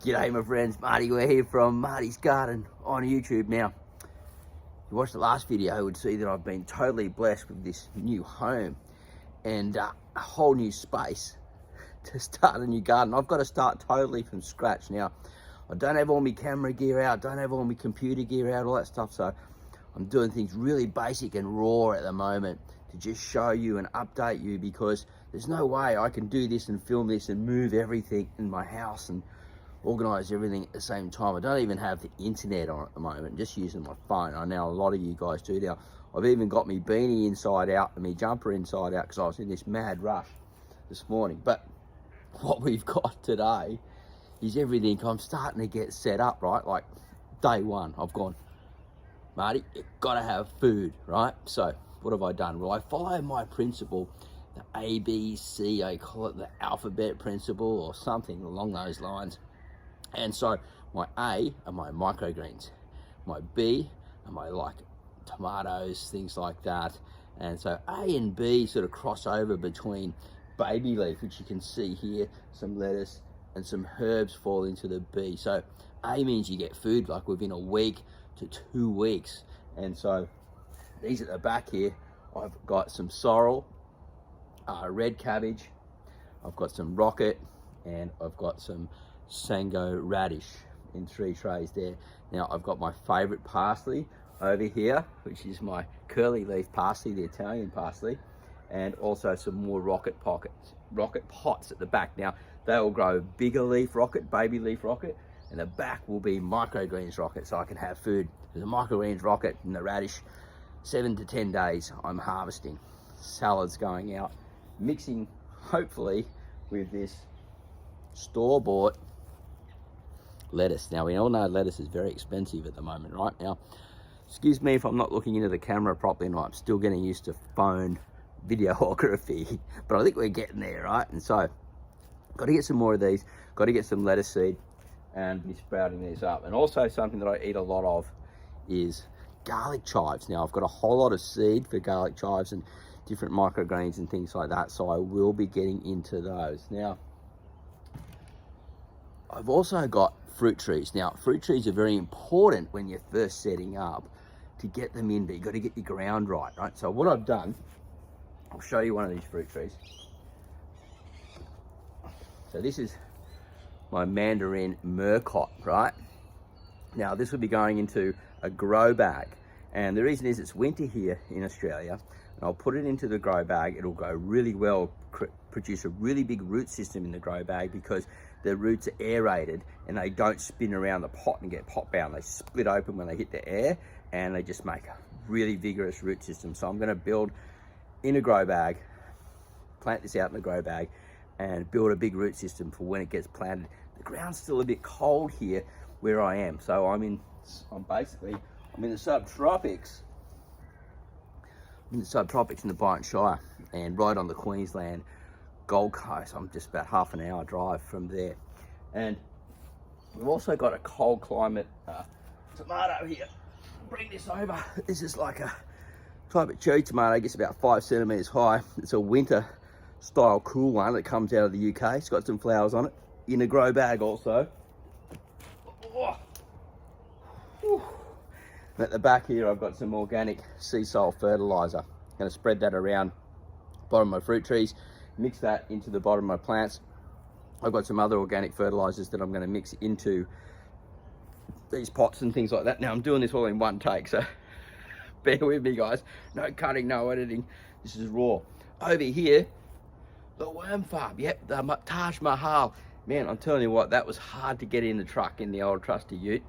G'day my friends, Marty. We're here from Marty's Garden on YouTube. Now, if you watched the last video, you would see that I've been totally blessed with this new home and a whole new space to start a new garden. I've got to start totally from scratch. Now, I don't have all my camera gear out, don't have all my computer gear out, all that stuff, so I'm doing things really basic and raw at the moment to just show you and update you, because there's no way I can do this and film this and move everything in my house and organise everything at the same time. I don't even have the internet on at the moment, just using my phone. I know a lot of you guys do now. I've even got my beanie inside out and my jumper inside out because I was in this mad rush this morning. But what we've got today is everything. I'm starting to get set up, right? Like day one, I've gone, Marty, you've got to have food, right? So what have I done? Well, I follow my principle, the ABC, I call it the alphabet principle or something along those lines. And so my A are my microgreens, my B are my like tomatoes, things like that. And so A and B sort of cross over between baby leaf, which you can see here, some lettuce and some herbs fall into the B. So A means you get food like within a week to 2 weeks. And so these at the back here, I've got some sorrel, red cabbage, I've got some rocket, and I've got some Sango radish in 3 trays there. Now I've got my favorite parsley over here, which is my curly leaf parsley, the Italian parsley, and also some more rocket pots at the back. Now they will grow bigger leaf rocket, baby leaf rocket, and the back will be microgreens rocket, so I can have food. There's a microgreens rocket and the radish, 7 to 10 days I'm harvesting. Salads going out, mixing hopefully with this store-bought lettuce. Now we all know lettuce is very expensive at the moment, right? Now, excuse me if I'm not looking into the camera properly, and I'm still getting used to phone videography, but I think we're getting there, right? And so, got to get some more of these, got to get some lettuce seed and be sprouting these up. And also something that I eat a lot of is garlic chives. Now I've got a whole lot of seed for garlic chives and different microgreens and things like that, so I will be getting into those. Now, I've also got fruit trees. Now, fruit trees are very important when you're first setting up to get them in, but you've got to get your ground right? So what I've done, I'll show you one of these fruit trees. So this is my mandarin murcot, right? Now, this will be going into a grow bag. And the reason is it's winter here in Australia, and I'll put it into the grow bag. It'll go really well, produce a really big root system in the grow bag because the roots are aerated and they don't spin around the pot and get pot bound. They split open when they hit the air and they just make a really vigorous root system. So I'm going to build in a grow bag, plant this out in the grow bag and build a big root system for when it gets planted. The ground's still a bit cold here where I am. So I'm in the subtropics. I'm in the subtropics in the Byron Shire and right on the Queensland Gold Coast. I'm just about half an hour drive from there. And we've also got a cold climate tomato here. Bring this over. This is like a type of cherry tomato. It gets about 5 centimeters high. It's a winter style cool one that comes out of the UK. It's got some flowers on it in a grow bag also. And at the back here, I've got some organic sea salt fertilizer. I'm going to spread that around the bottom of my fruit trees, mix that into the bottom of my plants. I've got some other organic fertilizers that I'm going to mix into these pots and things like that. Now I'm doing this all in one take, so bear with me guys. No cutting, no editing. This is raw. Over here, the worm farm. Yep, the Taj Mahal. Man, I'm telling you what, that was hard to get in the truck in the old trusty ute.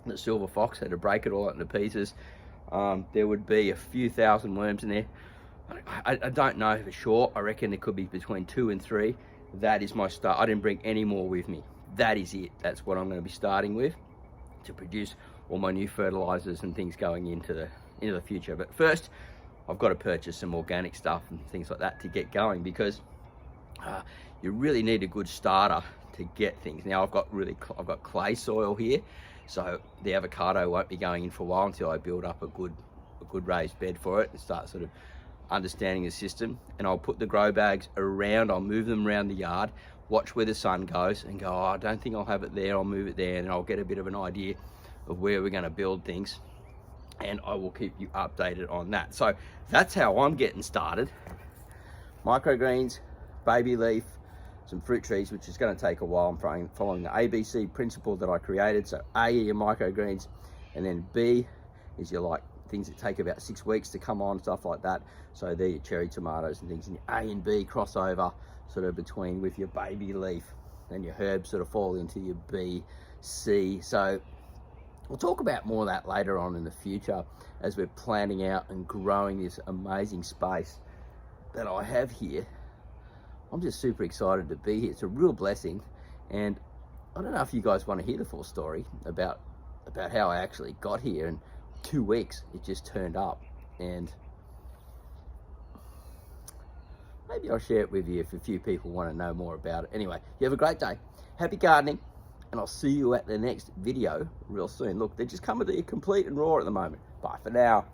The silver fox had to break it all up into pieces. There would be a few thousand worms in there. I don't know for sure. I reckon there could be between 2 and 3. That is my start. I didn't bring any more with me. That is it. That's what I'm going to be starting with to produce all my new fertilizers and things going into the future. But first, I've got to purchase some organic stuff and things like that to get going, because you really need a good starter to get things. Now I've got clay soil here, so the avocado won't be going in for a while until I build up a good raised bed for it and start sort of understanding the system. And I'll put the grow bags around, I'll move them around the yard watch where the sun goes and go, oh, I don't think I'll have it there, I'll move it there, and I'll get a bit of an idea of where we're going to build things, and I will keep you updated on that. So that's how I'm getting started. Microgreens, baby leaf, some fruit trees, which is going to take a while. I'm following the ABC principle that I created. So A are your microgreens, and then B is your like things that take about 6 weeks to come on, stuff like that. So they're your cherry tomatoes and things, and your A and B crossover sort of between with your baby leaf, and your herbs sort of fall into your B, C. So we'll talk about more of that later on in the future as we're planning out and growing this amazing space that I have here. I'm just super excited to be here. It's a real blessing, and I don't know if you guys want to hear the full story about how I actually got here. In 2 weeks it just turned up, and maybe I'll share it with you if a few people want to know more about it. Anyway, you have a great day, happy gardening, and I'll see you at the next video real soon. Look, they're just coming to you complete and raw at the moment. Bye for now.